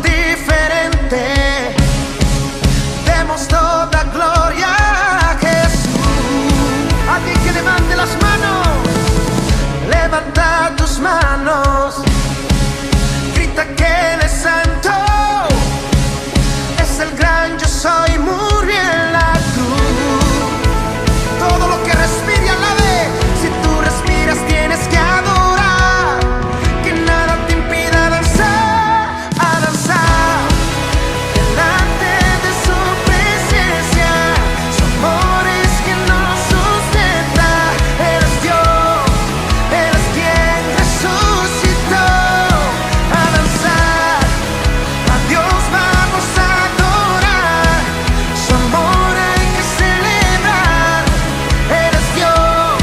diferente. Demos toda gloria a Jesús. Alguien que levante las manos, levanta tus manos, grita que Él es santo, es el gran yo soy, murió en la cruz. Todo lo que respire alabe, si tú respiras tienes que adorar, que nada te impida danzar, a danzar delante de su presencia. Su amor es quien nos sustenta, Él es Dios, Él es quien resucitó. A danzar, a Dios vamos a adorar, su amor hay que celebrar. Él es Dios,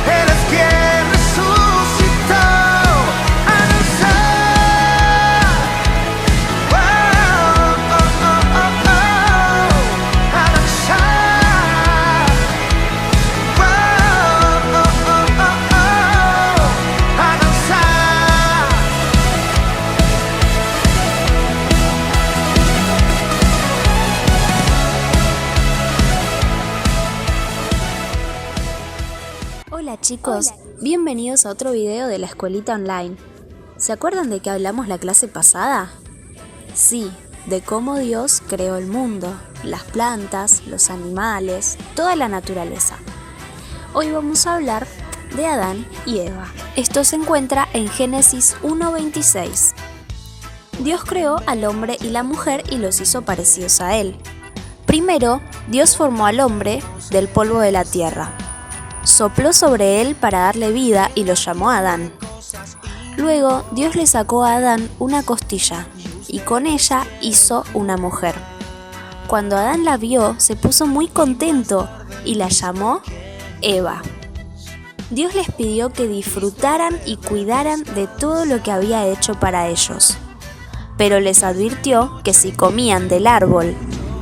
Él es quien resucitó. A danzar, oh, oh, oh, oh, oh. A danzar, oh, oh, oh, oh, oh. A danzar. Hola chicos, bienvenidos a otro video de la escuelita online. ¿Se acuerdan de que hablamos la clase pasada? Sí, de cómo Dios creó el mundo, las plantas, los animales, toda la naturaleza. Hoy vamos a hablar de Adán y Eva. Esto se encuentra en Génesis 1:26. Dios creó al hombre y la mujer y los hizo parecidos a él. Primero, Dios formó al hombre del polvo de la tierra. Sopló sobre él para darle vida y lo llamó Adán. Luego, Dios le sacó a Adán una costilla y con ella hizo una mujer. Cuando Adán la vio, se puso muy contento y la llamó Eva. Dios les pidió que disfrutaran y cuidaran de todo lo que había hecho para ellos, pero les advirtió que si comían del árbol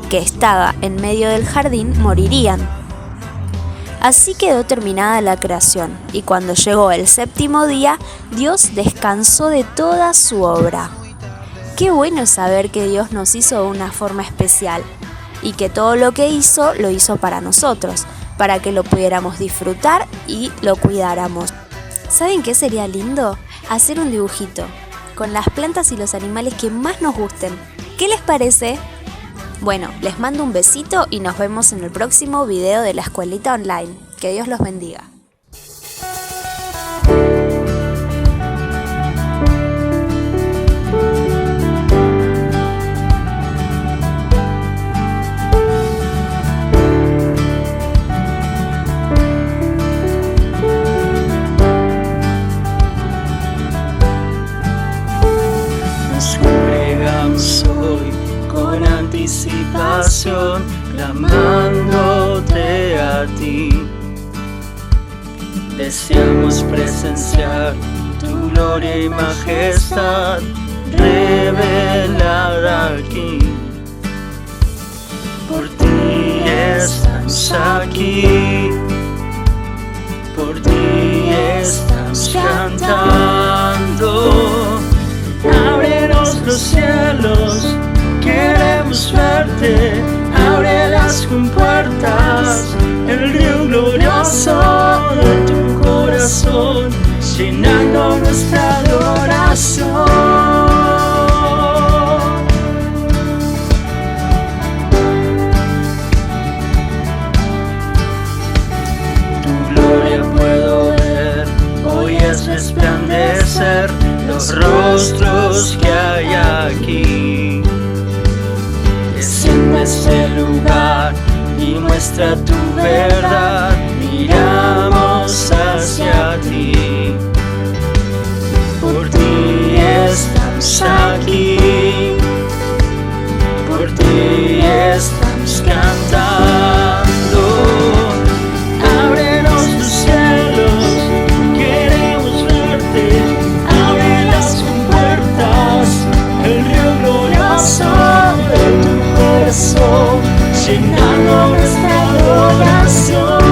que estaba en medio del jardín, morirían. Así quedó terminada la creación, y cuando llegó el séptimo día, Dios descansó de toda su obra. Qué bueno saber que Dios nos hizo de una forma especial, y que todo lo que hizo, lo hizo para nosotros, para que lo pudiéramos disfrutar y lo cuidáramos. ¿Saben qué sería lindo? Hacer un dibujito, con las plantas y los animales que más nos gusten. ¿Qué les parece? Bueno, les mando un besito y nos vemos en el próximo video de la escuelita online. Que Dios los bendiga. Nos congregamos hoy con anticipación, clamándote a ti. Deseamos presenciar tu gloria y majestad revelada aquí. Por ti estamos aquí, por ti estamos cantando. Ábrenos los cielos, queremos verte, abre las compuertas, el río glorioso de tu corazón, llenando nuestra adoración. Tu gloria puedo ver, hoy es resplandecer los rostros que hay aquí. Desciende este lugar y muestra tu verdad, miramos hacia ti. Por ti estamos aquí, por ti estamos cantando. Ábrenos los cielos, queremos verte, abre las compuertas, el río glorioso de tu corazón, llenando nuestra adoración.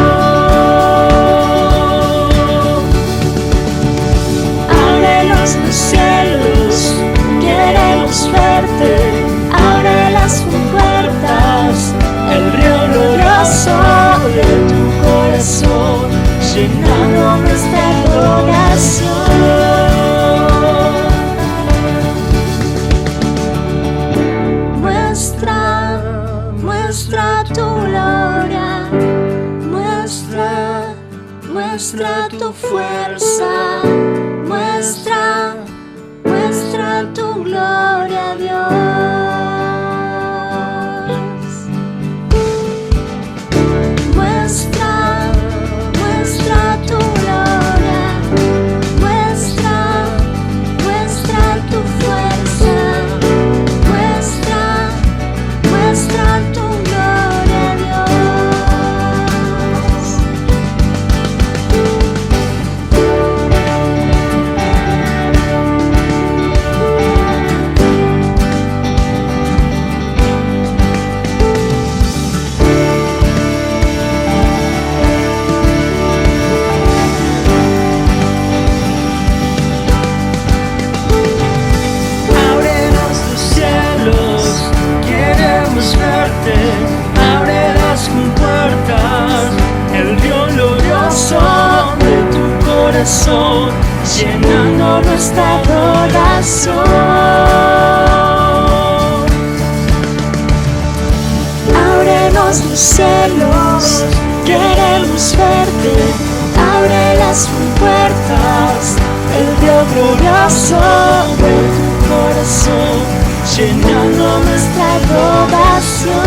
Ábrenos los cielos, queremos verte, muestra tu fuerza, muestra tu gloria, Dios. Muestra tu gloria, muestra tu fuerza, muestra tu gloria, Dios. Ábrenos los cielos, queremos verte. Abre las compuertas, el río glorioso de tu corazón, llenando nuestra adoración. Ábrenos los cielos, queremos verte. Abre las compuertas, el río glorioso de tu corazón, llenando nuestra adoración.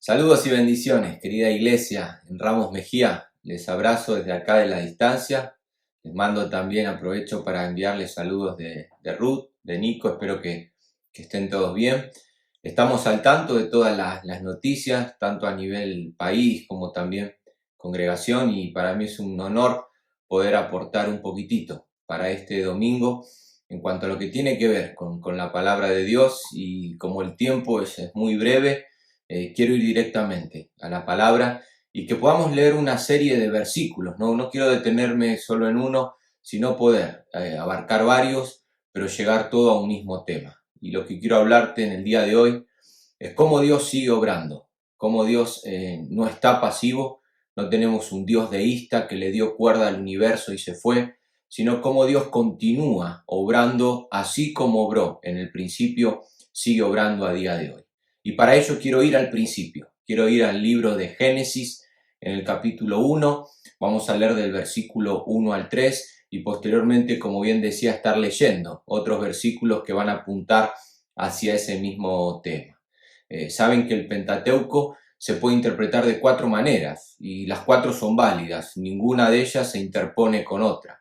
Saludos y bendiciones, querida iglesia en Ramos Mejía. Les abrazo desde acá de la distancia. Les mando también, aprovecho para enviarles saludos de Ruth, de Nico. Espero que estén todos bien. Estamos al tanto de todas las noticias, tanto a nivel país como también congregación, y para mí es un honor poder aportar un poquitito para este domingo en cuanto a lo que tiene que ver con la palabra de Dios. Y como el tiempo es muy breve, quiero ir directamente a la palabra y que podamos leer una serie de versículos. No quiero detenerme solo en uno, sino poder abarcar varios, pero llegar todo a un mismo tema. Y lo que quiero hablarte en el día de hoy es cómo Dios sigue obrando, cómo Dios no está pasivo. No tenemos un Dios deísta que le dio cuerda al universo y se fue, sino cómo Dios continúa obrando así como obró en el principio, sigue obrando a día de hoy. Y para ello quiero ir al principio, quiero ir al libro de Génesis, en el capítulo 1, vamos a leer del versículo 1 al 3 y posteriormente, como bien decía, estar leyendo otros versículos que van a apuntar hacia ese mismo tema. Saben que el Pentateuco se puede interpretar de 4 maneras y las 4 son válidas, ninguna de ellas se interpone con otra.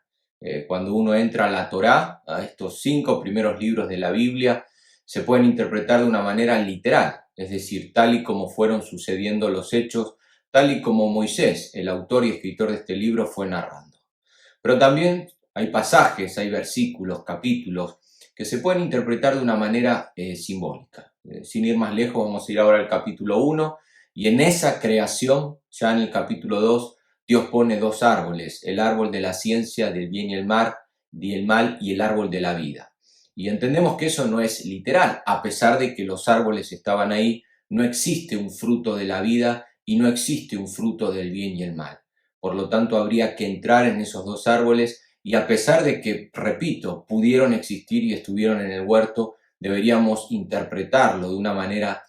Cuando uno entra a la Torá, a estos 5 primeros libros de la Biblia, se pueden interpretar de una manera literal, es decir, tal y como fueron sucediendo los hechos, tal y como Moisés, el autor y escritor de este libro, fue narrando. Pero también hay pasajes, hay versículos, capítulos, que se pueden interpretar de una manera simbólica. Sin ir más lejos, vamos a ir ahora al capítulo 1, y en esa creación, ya en el capítulo 2, Dios pone 2 árboles, el árbol de la ciencia del bien y el mal y el árbol de la vida. Y entendemos que eso no es literal, a pesar de que los árboles estaban ahí, no existe un fruto de la vida y no existe un fruto del bien y el mal. Por lo tanto, habría que entrar en esos 2 árboles y a pesar de que, repito, pudieron existir y estuvieron en el huerto, deberíamos interpretarlo de una manera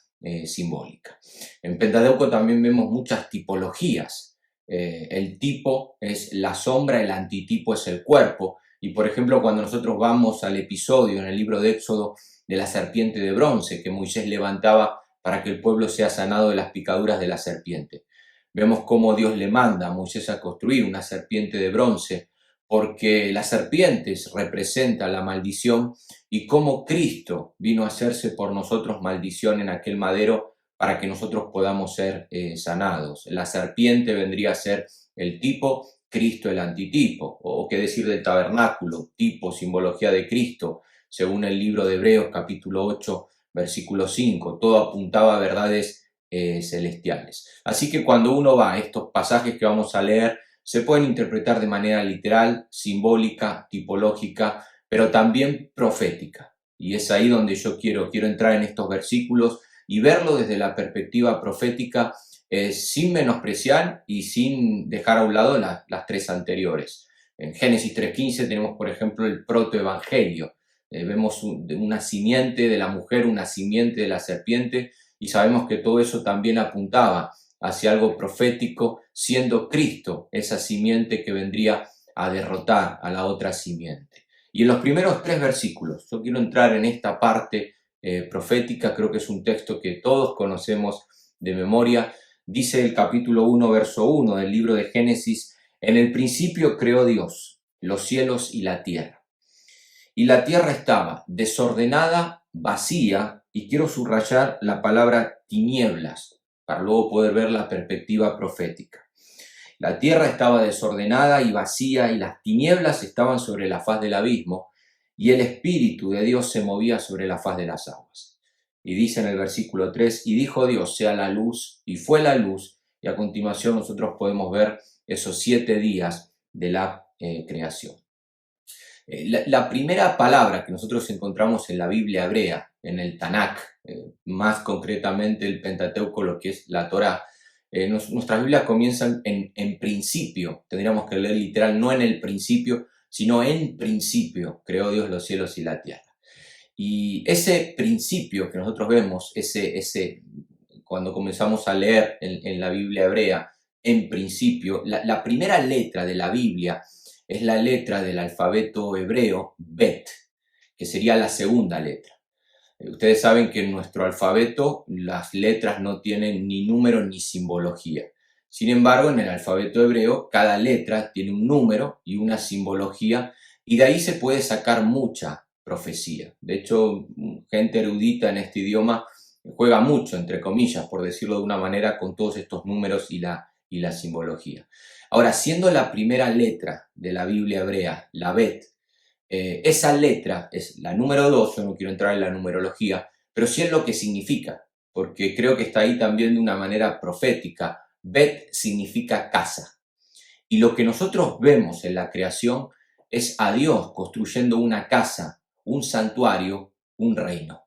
simbólica. En Pentateuco también vemos muchas tipologías. El tipo es la sombra, el antitipo es el cuerpo. Y por ejemplo, cuando nosotros vamos al episodio en el libro de Éxodo de la serpiente de bronce que Moisés levantaba para que el pueblo sea sanado de las picaduras de la serpiente, vemos cómo Dios le manda a Moisés a construir una serpiente de bronce, porque las serpientes representan la maldición y cómo Cristo vino a hacerse por nosotros maldición en aquel madero para que nosotros podamos ser sanados. La serpiente vendría a ser el tipo, Cristo el antitipo, o qué decir del tabernáculo, tipo, simbología de Cristo, según el libro de Hebreos capítulo 8, versículo 5, todo apuntaba a verdades celestiales. Así que cuando uno va a estos pasajes que vamos a leer, se pueden interpretar de manera literal, simbólica, tipológica, pero también profética. Y es ahí donde yo quiero entrar en estos versículos y verlo desde la perspectiva profética, sin menospreciar y sin dejar a un lado las 3 anteriores. En Génesis 3.15 tenemos, por ejemplo, el protoevangelio. Vemos una simiente de la mujer, una simiente de la serpiente, y sabemos que todo eso también apuntaba hacia algo profético, siendo Cristo esa simiente que vendría a derrotar a la otra simiente. Y en los primeros 3 versículos, yo quiero entrar en esta parte profética, creo que es un texto que todos conocemos de memoria. Dice el capítulo 1, verso 1 del libro de Génesis: en el principio creó Dios los cielos y la tierra. Y la tierra estaba desordenada, vacía, y quiero subrayar la palabra tinieblas, para luego poder ver la perspectiva profética. La tierra estaba desordenada y vacía, y las tinieblas estaban sobre la faz del abismo, y el Espíritu de Dios se movía sobre la faz de las aguas. Y dice en el versículo 3, y dijo Dios, sea la luz, y fue la luz, y a continuación nosotros podemos ver esos 7 días de la creación. La primera palabra que nosotros encontramos en la Biblia hebrea, en el Tanakh, más concretamente el Pentateuco, lo que es la Torá, nuestras Biblias comienzan en principio, tendríamos que leer literal, no en el principio, sino en principio creó Dios los cielos y la tierra. Y ese principio que nosotros vemos, cuando comenzamos a leer en la Biblia hebrea, en principio, la primera letra de la Biblia es la letra del alfabeto hebreo Bet, que sería la segunda letra. Ustedes saben que en nuestro alfabeto las letras no tienen ni número ni simbología. Sin embargo, en el alfabeto hebreo, cada letra tiene un número y una simbología, y de ahí se puede sacar mucha profecía. De hecho, gente erudita en este idioma juega mucho, entre comillas, por decirlo de una manera, con todos estos números y la simbología. Ahora, siendo la primera letra de la Biblia hebrea, la Bet, esa letra es la número 2, yo no quiero entrar en la numerología, pero sí en lo que significa, porque creo que está ahí también de una manera profética. Bet significa casa. Y lo que nosotros vemos en la creación es a Dios construyendo una casa, un santuario, un reino.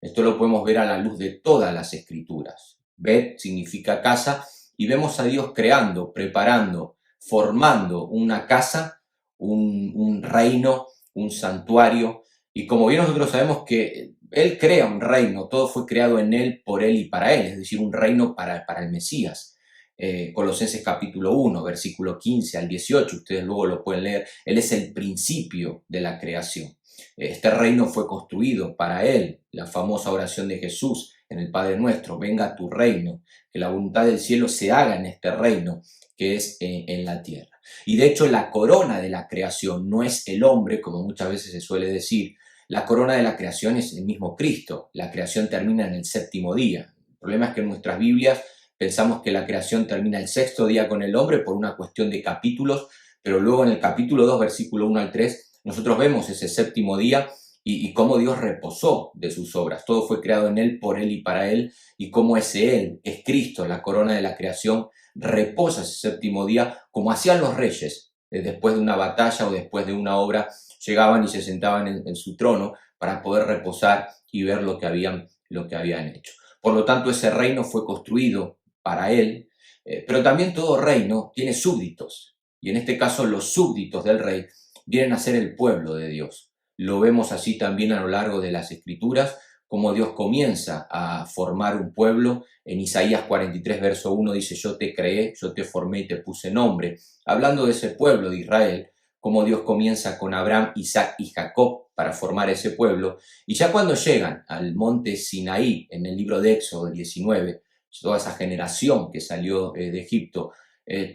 Esto lo podemos ver a la luz de todas las escrituras. Bet significa casa y vemos a Dios creando, preparando, formando una casa, un reino, un santuario. Y como bien nosotros sabemos que Él crea un reino, todo fue creado en Él, por Él y para Él, es decir, un reino para el Mesías. Colosenses capítulo 1, versículo 15 al 18, ustedes luego lo pueden leer. Él es el principio de la creación. Este reino fue construido para Él, la famosa oración de Jesús en el Padre Nuestro: venga tu reino, que la voluntad del cielo se haga en este reino que es en la tierra. Y de hecho la corona de la creación no es el hombre, como muchas veces se suele decir. La corona de la creación es el mismo Cristo. La creación termina en el séptimo día. El problema es que en nuestras Biblias pensamos que la creación termina el sexto día con el hombre por una cuestión de capítulos, pero luego en el capítulo 2, versículo 1 al 3, nosotros vemos ese séptimo día y cómo Dios reposó de sus obras. Todo fue creado en Él, por Él y para Él, y cómo ese Él, que es Cristo, la corona de la creación, reposa ese séptimo día, como hacían los reyes. Después de una batalla o después de una obra, llegaban y se sentaban en su trono para poder reposar y ver lo que habían hecho. Por lo tanto, ese reino fue construido para Él, pero también todo reino tiene súbditos, y en este caso los súbditos del rey vienen a ser el pueblo de Dios. Lo vemos así también a lo largo de las Escrituras, como Dios comienza a formar un pueblo. En Isaías 43, verso 1 dice: yo te creé, yo te formé y te puse nombre. Hablando de ese pueblo de Israel, como Dios comienza con Abraham, Isaac y Jacob para formar ese pueblo. Y ya cuando llegan al monte Sinaí, en el libro de Éxodo 19, toda esa generación que salió de Egipto,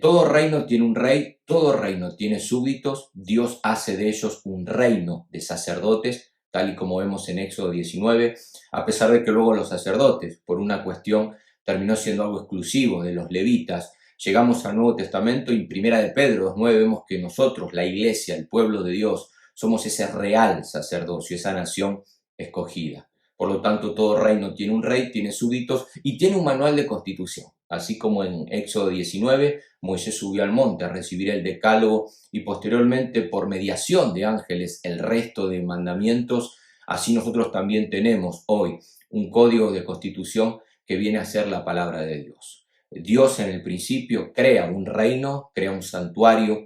todo reino tiene un rey, todo reino tiene súbditos. Dios hace de ellos un reino de sacerdotes, tal y como vemos en Éxodo 19, a pesar de que luego los sacerdotes, por una cuestión, terminó siendo algo exclusivo de los levitas. Llegamos al Nuevo Testamento y en Primera de Pedro 2:9 vemos que nosotros, la iglesia, el pueblo de Dios, somos ese real sacerdocio, esa nación escogida. Por lo tanto, todo reino tiene un rey, tiene súbditos y tiene un manual de constitución. Así como en Éxodo 19, Moisés subió al monte a recibir el decálogo y posteriormente, por mediación de ángeles, el resto de mandamientos, así nosotros también tenemos hoy un código de constitución que viene a ser la palabra de Dios. Dios en el principio crea un reino, crea un santuario,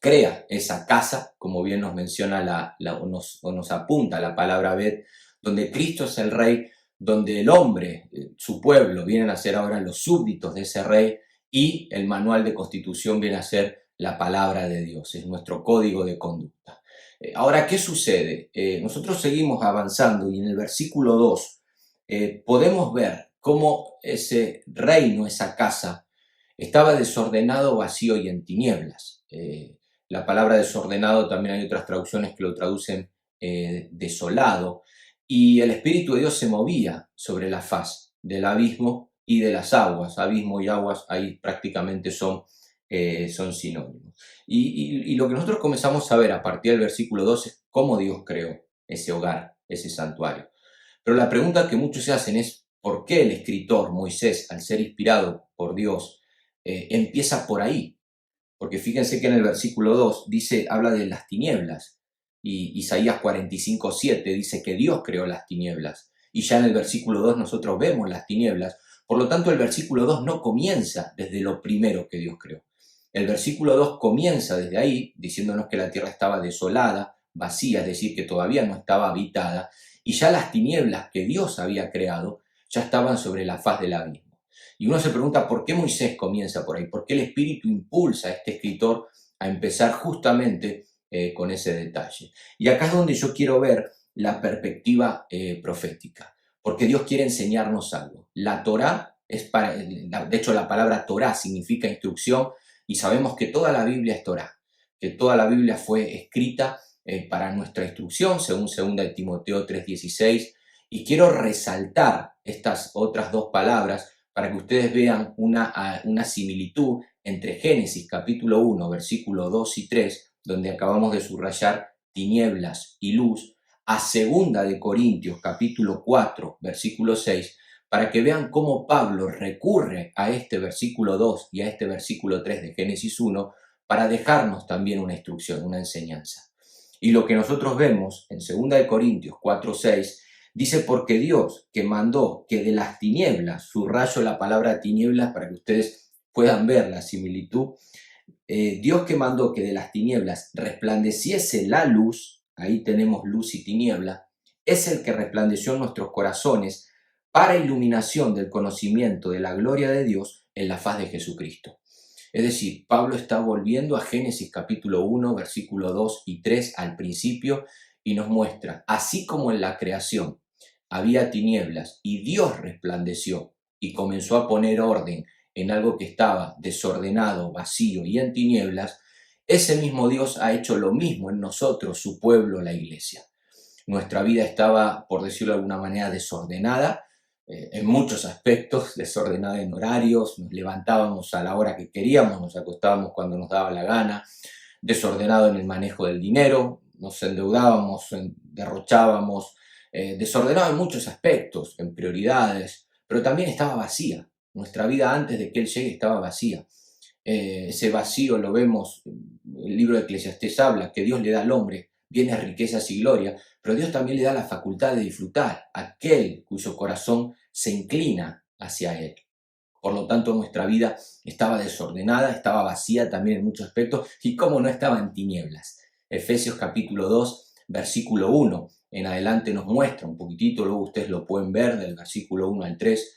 crea esa casa, como bien nos menciona nos apunta la palabra Bet, donde Cristo es el rey, donde el hombre, su pueblo, vienen a ser ahora los súbditos de ese rey, y el manual de constitución viene a ser la palabra de Dios, es nuestro código de conducta. Ahora, ¿qué sucede? Nosotros seguimos avanzando y en el versículo 2 podemos ver cómo ese reino, esa casa, estaba desordenado, vacío y en tinieblas. La palabra desordenado también hay otras traducciones que lo traducen desolado, y el Espíritu de Dios se movía sobre la faz del abismo y de las aguas. Abismo y aguas ahí prácticamente son sinónimos. Y lo que nosotros comenzamos a ver a partir del versículo 12 es cómo Dios creó ese hogar, ese santuario. Pero la pregunta que muchos se hacen es: ¿por qué el escritor Moisés, al ser inspirado por Dios, empieza por ahí? Porque fíjense que en el versículo 2 habla de las tinieblas, y Isaías 45:7 dice que Dios creó las tinieblas, y ya en el versículo 2 nosotros vemos las tinieblas. Por lo tanto, el versículo 2 no comienza desde lo primero que Dios creó. El versículo 2 comienza desde ahí, diciéndonos que la tierra estaba desolada, vacía, es decir, que todavía no estaba habitada, y ya las tinieblas que Dios había creado ya estaban sobre la faz del abismo. Y uno se pregunta: ¿por qué Moisés comienza por ahí? ¿Por qué el Espíritu impulsa a este escritor a empezar justamente con ese detalle? Y acá es donde yo quiero ver la perspectiva profética, porque Dios quiere enseñarnos algo. La Torá de hecho la palabra Torá significa instrucción y sabemos que toda la Biblia es Torá, que toda la Biblia fue escrita para nuestra instrucción, según 2 Timoteo 3:16, y quiero resaltar estas otras dos palabras para que ustedes vean una similitud entre Génesis capítulo 1, versículo 2 y 3, donde acabamos de subrayar tinieblas y luz, a 2 Corintios capítulo 4, versículo 6, para que vean cómo Pablo recurre a este versículo 2 y a este versículo 3 de Génesis 1 para dejarnos también una instrucción, una enseñanza. Y lo que nosotros vemos en 2 Corintios 4, 6, dice: porque Dios que mandó que de las tinieblas, subrayo la palabra tinieblas para que ustedes puedan ver la similitud, Dios que mandó que de las tinieblas resplandeciese la luz, ahí tenemos luz y tiniebla, es el que resplandeció en nuestros corazones para iluminación del conocimiento de la gloria de Dios en la faz de Jesucristo. Es decir, Pablo está volviendo a Génesis capítulo 1, versículo 2 y 3 al principio y nos muestra, así como en la creación había tinieblas y Dios resplandeció y comenzó a poner orden en algo que estaba desordenado, vacío y en tinieblas, ese mismo Dios ha hecho lo mismo en nosotros, su pueblo, la iglesia. Nuestra vida estaba, por decirlo de alguna manera, desordenada, en muchos aspectos, desordenada en horarios, nos levantábamos a la hora que queríamos, nos acostábamos cuando nos daba la gana, desordenado en el manejo del dinero, nos endeudábamos, derrochábamos, desordenado en muchos aspectos, en prioridades, pero también estaba vacía. Nuestra vida antes de que Él llegue estaba vacía. Ese vacío lo vemos, el libro de Eclesiastés habla, que Dios le da al hombre bienes, riquezas y gloria, pero Dios también le da la facultad de disfrutar a aquel cuyo corazón se inclina hacia Él. Por lo tanto, nuestra vida estaba desordenada, estaba vacía también en muchos aspectos, y cómo no estaba en tinieblas. Efesios capítulo 2, versículo 1 en adelante nos muestra un poquitito, luego ustedes lo pueden ver del versículo 1 al 3,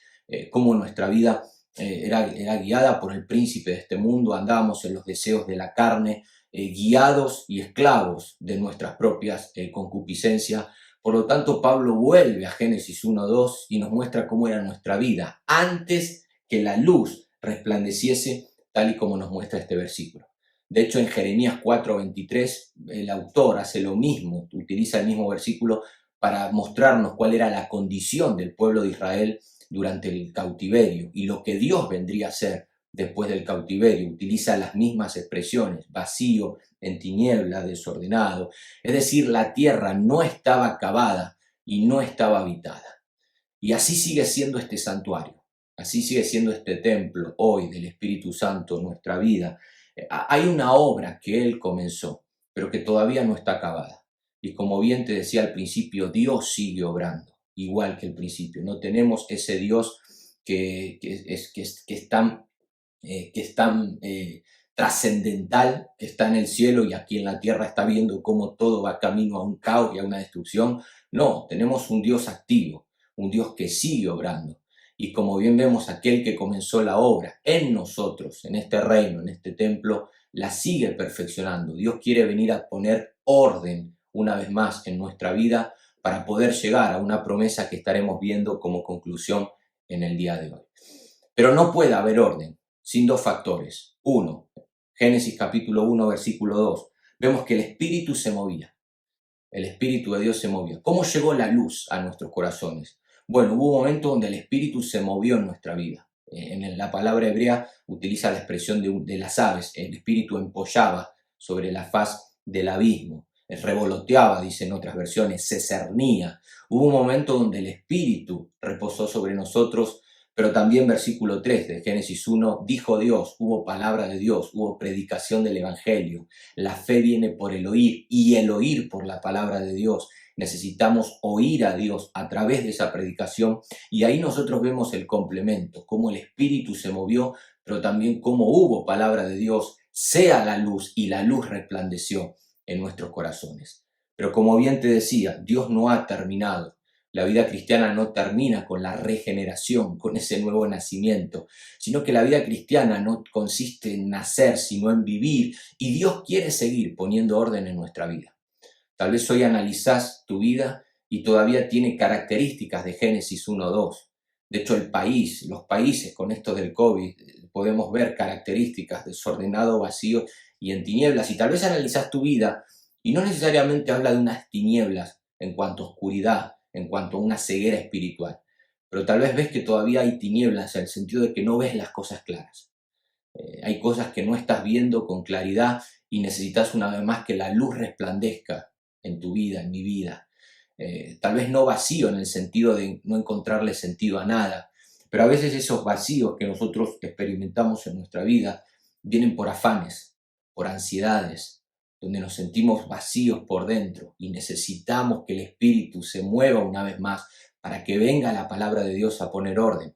cómo nuestra vida era guiada por el príncipe de este mundo, andábamos en los deseos de la carne, guiados y esclavos de nuestras propias concupiscencias. Por lo tanto, Pablo vuelve a Génesis 1:2 y nos muestra cómo era nuestra vida antes que la luz resplandeciese, tal y como nos muestra este versículo. De hecho, en Jeremías 4:23, el autor hace lo mismo, utiliza el mismo versículo para mostrarnos cuál era la condición del pueblo de Israel durante el cautiverio y lo que Dios vendría a hacer después del cautiverio. Utiliza las mismas expresiones: vacío, en tiniebla, desordenado. Es decir, la tierra no estaba acabada y no estaba habitada. Y así sigue siendo este santuario, así sigue siendo este templo hoy del Espíritu Santo en nuestra vida. Hay una obra que Él comenzó, pero que todavía no está acabada. Y como bien te decía al principio, Dios sigue obrando, igual que al principio. No tenemos ese Dios que es tan trascendental, que está en el cielo y aquí en la tierra está viendo cómo todo va camino a un caos y a una destrucción. No, tenemos un Dios activo, un Dios que sigue obrando. Y como bien vemos, aquel que comenzó la obra en nosotros, en este reino, en este templo, la sigue perfeccionando. Dios quiere venir a poner orden una vez más en nuestra vida para poder llegar a una promesa que estaremos viendo como conclusión en el día de hoy. Pero no puede haber orden sin dos factores. Uno, Génesis capítulo 1, versículo 2, vemos que el Espíritu se movía. El Espíritu de Dios se movía. ¿Cómo llegó la luz a nuestros corazones? Bueno, hubo un momento donde el Espíritu se movió en nuestra vida. En la palabra hebrea utiliza la expresión de las aves. El Espíritu empollaba sobre la faz del abismo. Revoloteaba, dicen otras versiones, se cernía. Hubo un momento donde el Espíritu reposó sobre nosotros. Pero también versículo 3 de Génesis 1, dijo Dios, hubo palabra de Dios, hubo predicación del Evangelio. La fe viene por el oír y el oír por la palabra de Dios. Necesitamos oír a Dios a través de esa predicación y ahí nosotros vemos el complemento, cómo el Espíritu se movió, pero también cómo hubo palabra de Dios, sea la luz y la luz resplandeció en nuestros corazones. Pero como bien te decía, Dios no ha terminado. La vida cristiana no termina con la regeneración, con ese nuevo nacimiento, sino que la vida cristiana no consiste en nacer, sino en vivir, y Dios quiere seguir poniendo orden en nuestra vida. Tal vez hoy analizás tu vida y todavía tiene características de Génesis 1:2. De hecho, los países con esto del COVID, podemos ver características: desordenado, vacío y en tinieblas. Y tal vez analizás tu vida y no necesariamente habla de unas tinieblas en cuanto a oscuridad, en cuanto a una ceguera espiritual, pero tal vez ves que todavía hay tinieblas en el sentido de que no ves las cosas claras. Hay cosas que no estás viendo con claridad y necesitas una vez más que la luz resplandezca en tu vida, en mi vida. Tal vez no vacío en el sentido de no encontrarle sentido a nada, pero a veces esos vacíos que nosotros experimentamos en nuestra vida vienen por afanes, por ansiedades, donde nos sentimos vacíos por dentro y necesitamos que el Espíritu se mueva una vez más para que venga la palabra de Dios a poner orden.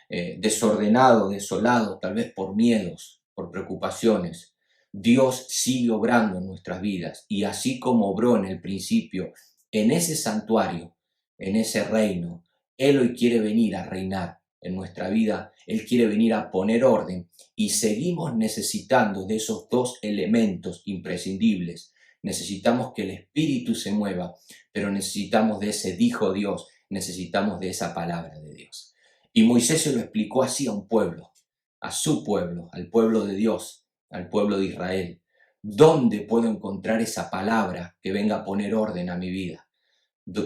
Desordenado, desolado, tal vez por miedos, por preocupaciones. Dios sigue obrando en nuestras vidas y así como obró en el principio, en ese santuario, en ese reino, Él hoy quiere venir a reinar en nuestra vida. Él quiere venir a poner orden y seguimos necesitando de esos dos elementos imprescindibles. Necesitamos que el Espíritu se mueva, pero necesitamos de ese dijo Dios, necesitamos de esa palabra de Dios. Y Moisés se lo explicó así a un pueblo, a su pueblo, al pueblo de Dios, al pueblo de Israel. ¿Dónde puedo encontrar esa palabra que venga a poner orden a mi vida?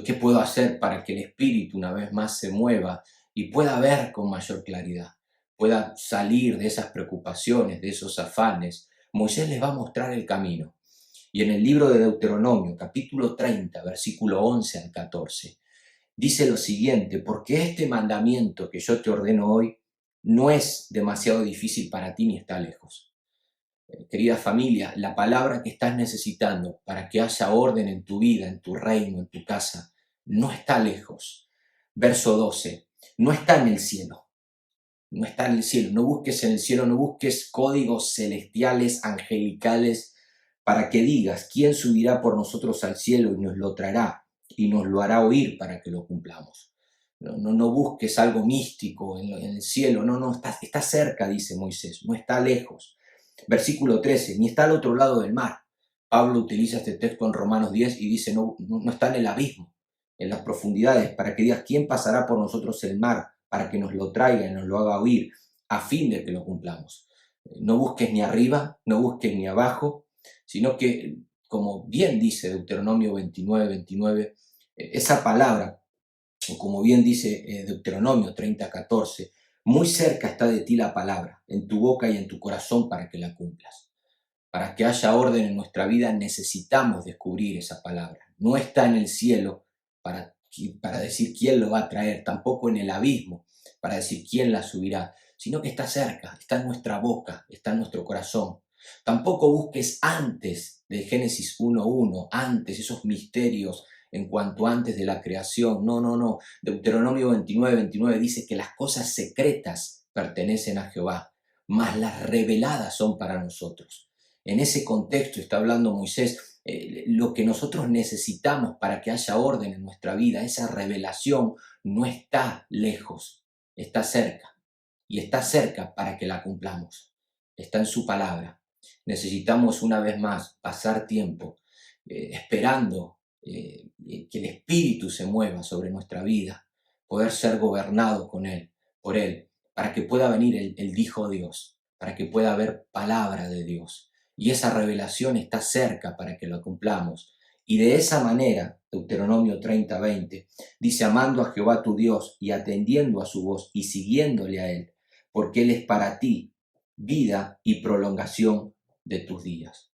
¿Qué puedo hacer para que el Espíritu una vez más se mueva y pueda ver con mayor claridad? Pueda salir de esas preocupaciones, de esos afanes. Moisés les va a mostrar el camino. Y en el libro de Deuteronomio, capítulo 30, versículo 11 al 14, dice lo siguiente: porque este mandamiento que yo te ordeno hoy no es demasiado difícil para ti ni está lejos. Querida familia, la palabra que estás necesitando para que haya orden en tu vida, en tu reino, en tu casa, no está lejos. Verso 12, no está en el cielo, no está en el cielo. No busques en el cielo, no busques códigos celestiales, angelicales, para que digas: ¿quién subirá por nosotros al cielo y nos lo traerá y nos lo hará oír para que lo cumplamos? No busques algo místico en el cielo, no, está cerca, dice Moisés, no está lejos. Versículo 13, ni está al otro lado del mar. Pablo utiliza este texto en Romanos 10 y dice, no está en el abismo, en las profundidades, para que digas: ¿quién pasará por nosotros el mar para que nos lo traiga y nos lo haga oír a fin de que lo cumplamos? No busques ni arriba, no busques ni abajo, sino que, como bien dice Deuteronomio 29, esa palabra, o como bien dice Deuteronomio 30:14, muy cerca está de ti la palabra, en tu boca y en tu corazón, para que la cumplas. Para que haya orden en nuestra vida necesitamos descubrir esa palabra. No está en el cielo para decir quién lo va a traer, tampoco en el abismo para decir quién la subirá, sino que está cerca, está en nuestra boca, está en nuestro corazón. Tampoco busques antes de Génesis 1:1, antes esos misterios en cuanto antes de la creación. No. Deuteronomio 29 dice que las cosas secretas pertenecen a Jehová, mas las reveladas son para nosotros. En ese contexto está hablando Moisés, lo que nosotros necesitamos para que haya orden en nuestra vida, esa revelación no está lejos, está cerca. Y está cerca para que la cumplamos. Está en su palabra. Necesitamos una vez más pasar tiempo esperando que el Espíritu se mueva sobre nuestra vida, poder ser gobernado por Él, para que pueda venir el dijo Dios, para que pueda haber palabra de Dios. Y esa revelación está cerca para que la cumplamos. Y de esa manera, Deuteronomio 30:20, dice: amando a Jehová tu Dios y atendiendo a su voz y siguiéndole a Él, porque Él es para ti vida y prolongación de tus días.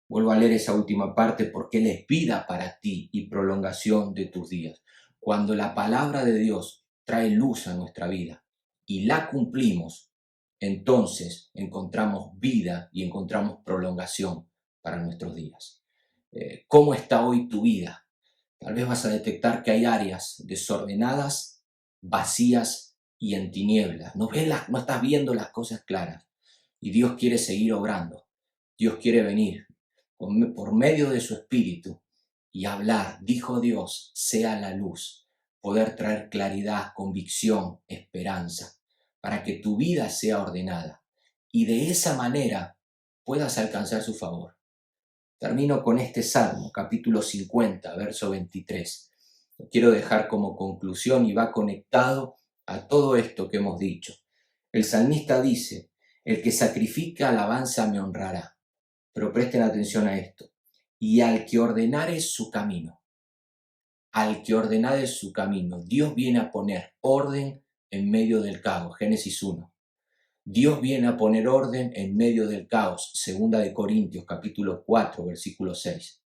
Vuelvo a leer esa última parte: porque Él es vida para ti y prolongación de tus días. Cuando la palabra de Dios trae luz a nuestra vida y la cumplimos, entonces encontramos vida y encontramos prolongación para nuestros días. ¿Cómo está hoy tu vida? Tal vez vas a detectar que hay áreas desordenadas, vacías y en tinieblas. No estás viendo las cosas claras. Y Dios quiere seguir obrando. Dios quiere venir por medio de su Espíritu y hablar. Dijo Dios: sea la luz. Poder traer claridad, convicción, esperanza, para que tu vida sea ordenada. Y de esa manera puedas alcanzar su favor. Termino con este Salmo, capítulo 50, verso 23. Lo quiero dejar como conclusión y va conectado a todo esto que hemos dicho. El salmista dice, el que sacrifica alabanza me honrará. Pero presten atención a esto. Y al que ordenare su camino, Dios viene a poner orden en medio del caos. Génesis 1. Dios viene a poner orden en medio del caos. 2 Corintios capítulo 4, versículo 6.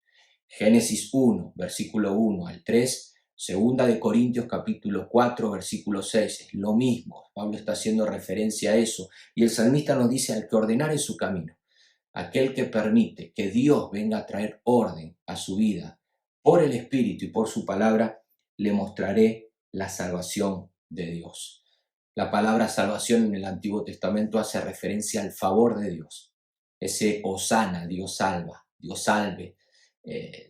Génesis 1, versículo 1 al 3. 2 Corintios capítulo 4, versículo 6. Es lo mismo. Pablo está haciendo referencia a eso. Y el salmista nos dice, al que ordenare su camino, aquel que permite que Dios venga a traer orden a su vida por el Espíritu y por su palabra, le mostraré la salvación de Dios. La palabra salvación en el Antiguo Testamento hace referencia al favor de Dios. Ese hosana, Dios salva, Dios salve.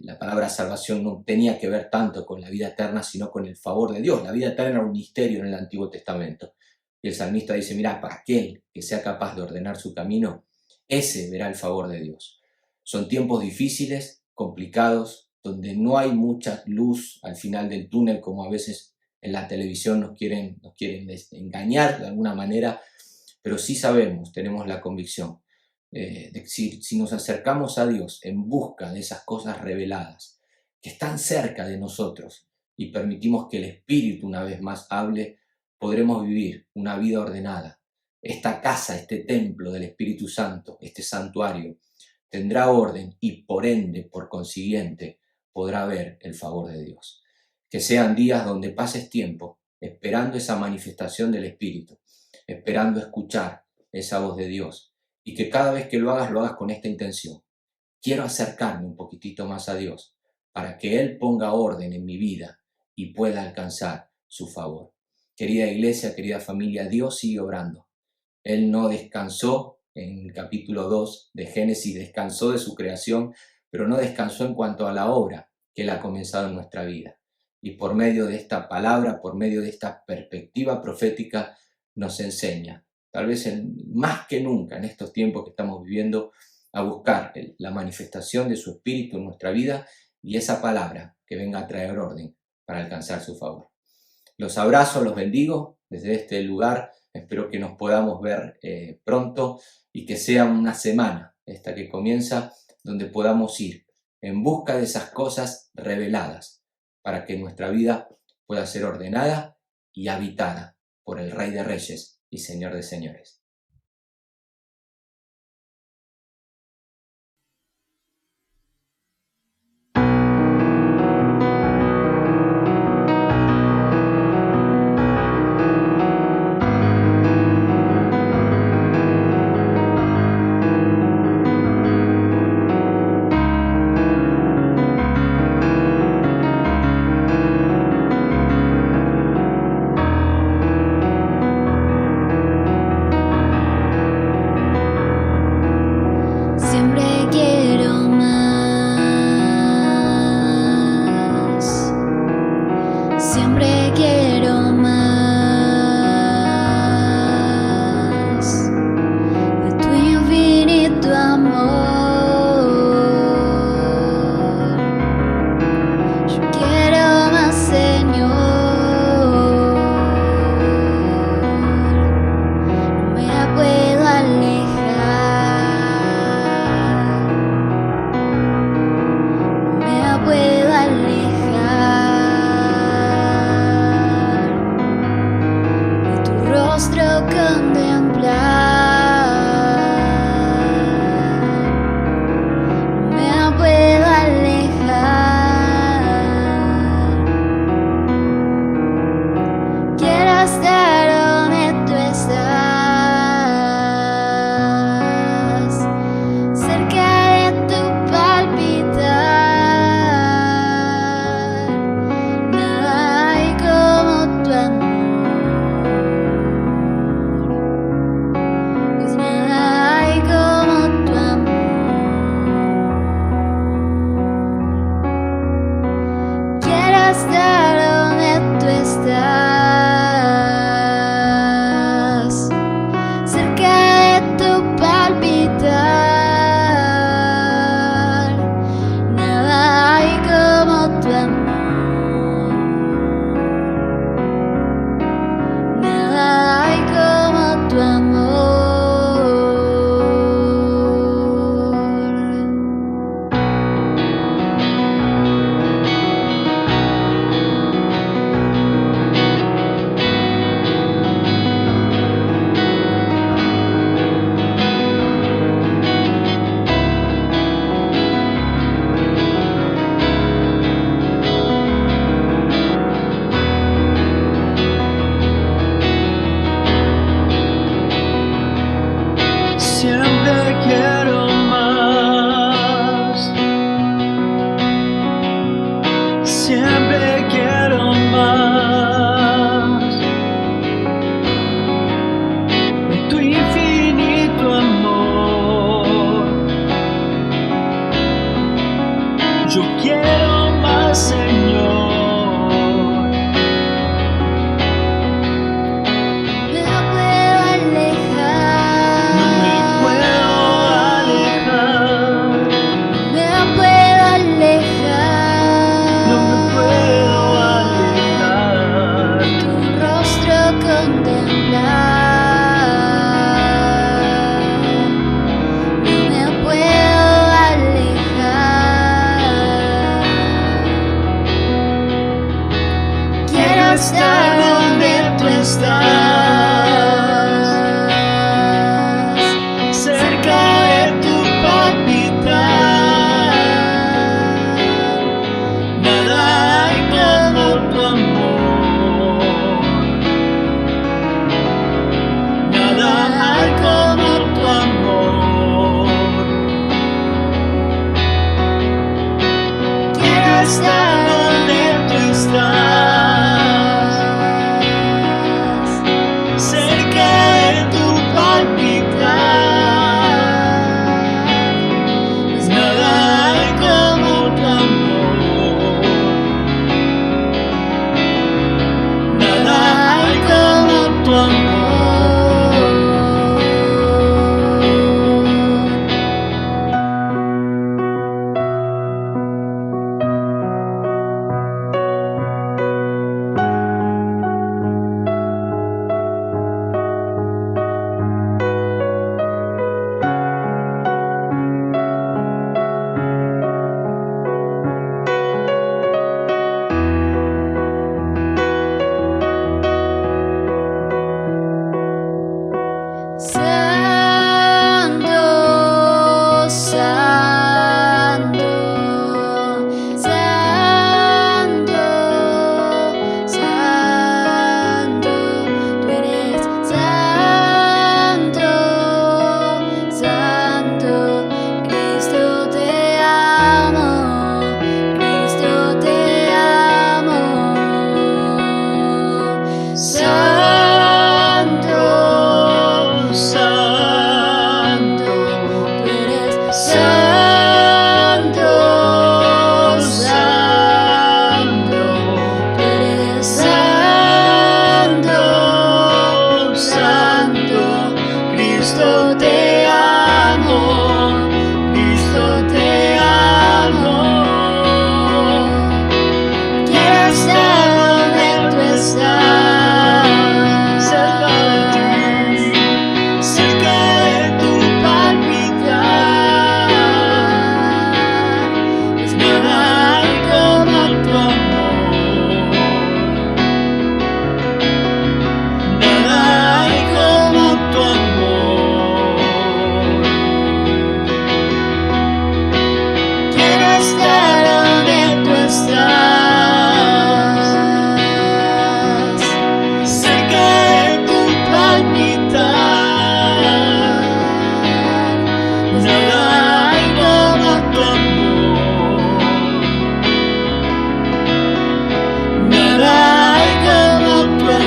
La palabra salvación no tenía que ver tanto con la vida eterna, sino con el favor de Dios. La vida eterna era un misterio en el Antiguo Testamento. Y el salmista dice, mira, para aquel que sea capaz de ordenar su camino, ese verá el favor de Dios. Son tiempos difíciles, complicados, donde no hay mucha luz al final del túnel, como a veces en la televisión nos quieren engañar de alguna manera, pero sí sabemos, tenemos la convicción de que si nos acercamos a Dios en busca de esas cosas reveladas que están cerca de nosotros y permitimos que el Espíritu una vez más hable, podremos vivir una vida ordenada. Esta casa, este templo del Espíritu Santo, este santuario, tendrá orden y por ende, por consiguiente, podrá ver el favor de Dios. Que sean días donde pases tiempo esperando esa manifestación del Espíritu, esperando escuchar esa voz de Dios y que cada vez que lo hagas con esta intención. Quiero acercarme un poquitito más a Dios para que Él ponga orden en mi vida y pueda alcanzar su favor. Querida iglesia, querida familia, Dios sigue obrando. Él no descansó en el capítulo 2 de Génesis, descansó de su creación, pero no descansó en cuanto a la obra que Él ha comenzado en nuestra vida. Y por medio de esta palabra, por medio de esta perspectiva profética, nos enseña, tal vez más que nunca en estos tiempos que estamos viviendo, a buscar la manifestación de su Espíritu en nuestra vida y esa palabra que venga a traer orden para alcanzar su favor. Los abrazo, los bendigo desde este lugar. Espero que nos podamos ver pronto y que sea una semana, esta que comienza, donde podamos ir en busca de esas cosas reveladas para que nuestra vida pueda ser ordenada y habitada por el Rey de Reyes y Señor de Señores. Estar donde tú estás. estás cerca de tu palpitar. Nada hay como tu amor. Nada hay como tu amor. Quiero estar donde tú estás, cerca de tu palpitar. Nada hay como tu amor. Nada hay como tu amor. Santo, Santo, Santo, Santo, tú eres Santo, Santo, Cristo te amo, Cristo te amo. Santo, Santo, tú eres Santo, Santo, tú eres Santo, Santo, Cristo te amo, Cristo te amo. Quiero estar donde tú estás, cerca de ti, cerca de tu palpitar. Nada hay como tu amor. Nada hay como tu amor. Quiero estar donde tú estás, cerca de tu palpitar. Nada hay como tu amor. Nada hay como tu amor.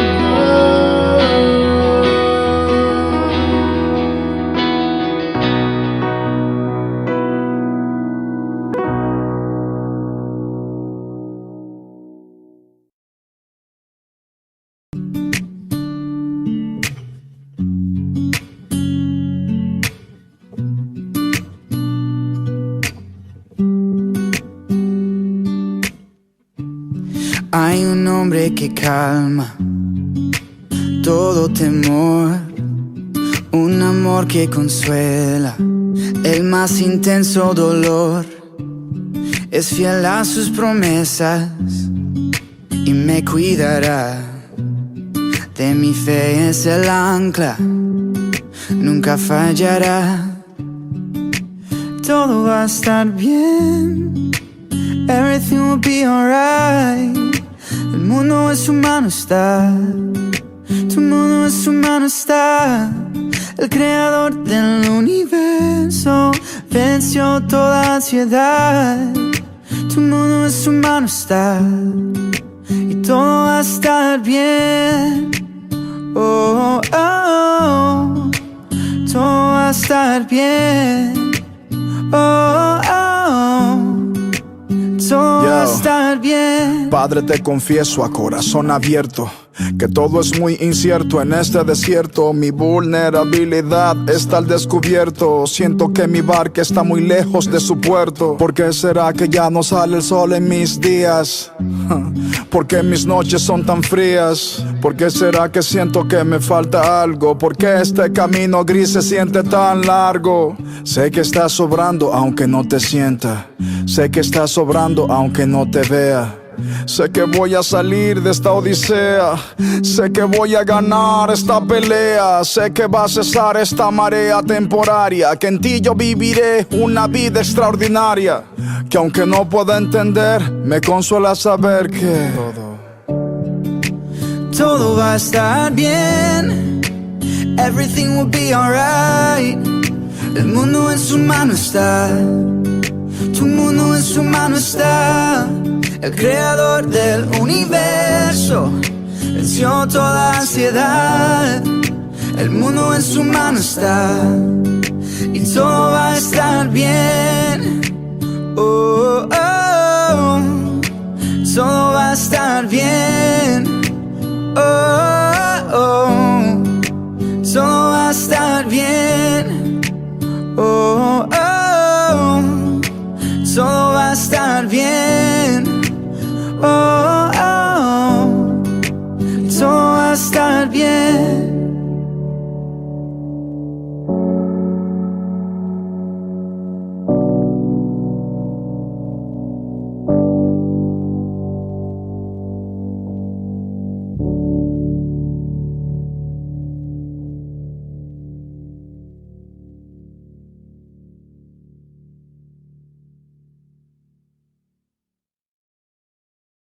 Hay un hombre que calma todo temor, un amor que consuela el más intenso dolor. Es fiel a sus promesas y me cuidará. De mi fe es el ancla, nunca fallará. Todo va a estar bien, everything will be alright. El mundo en su mano está, tu mundo en su mano está. El creador del universo venció toda ansiedad. Tu mundo en su mano está y todo va a estar bien. Oh, oh, oh. Todo va a estar bien. Oh, oh. Todo va a estar bien. Padre, te confieso a corazón abierto que todo es muy incierto en este desierto. Mi vulnerabilidad está al descubierto. Siento que mi barca está muy lejos de su puerto. ¿Por qué será que ya no sale el sol en mis días? ¿Por qué mis noches son tan frías? ¿Por qué será que siento que me falta algo? ¿Por qué este camino gris se siente tan largo? Sé que estás sobrando aunque no te sienta. Sé que estás sobrando aunque no te vea. Sé que voy a salir de esta odisea, sé que voy a ganar esta pelea, sé que va a cesar esta marea temporaria, que en ti yo viviré una vida extraordinaria, que aunque no pueda entender, me consuela saber que todo va a estar bien. Everything will be alright. El mundo en su mano está. Tu mundo en su mano está. El creador del universo venció toda ansiedad. El mundo en su mano está. Y todo va a estar bien. Oh, oh, oh. Todo va a estar bien.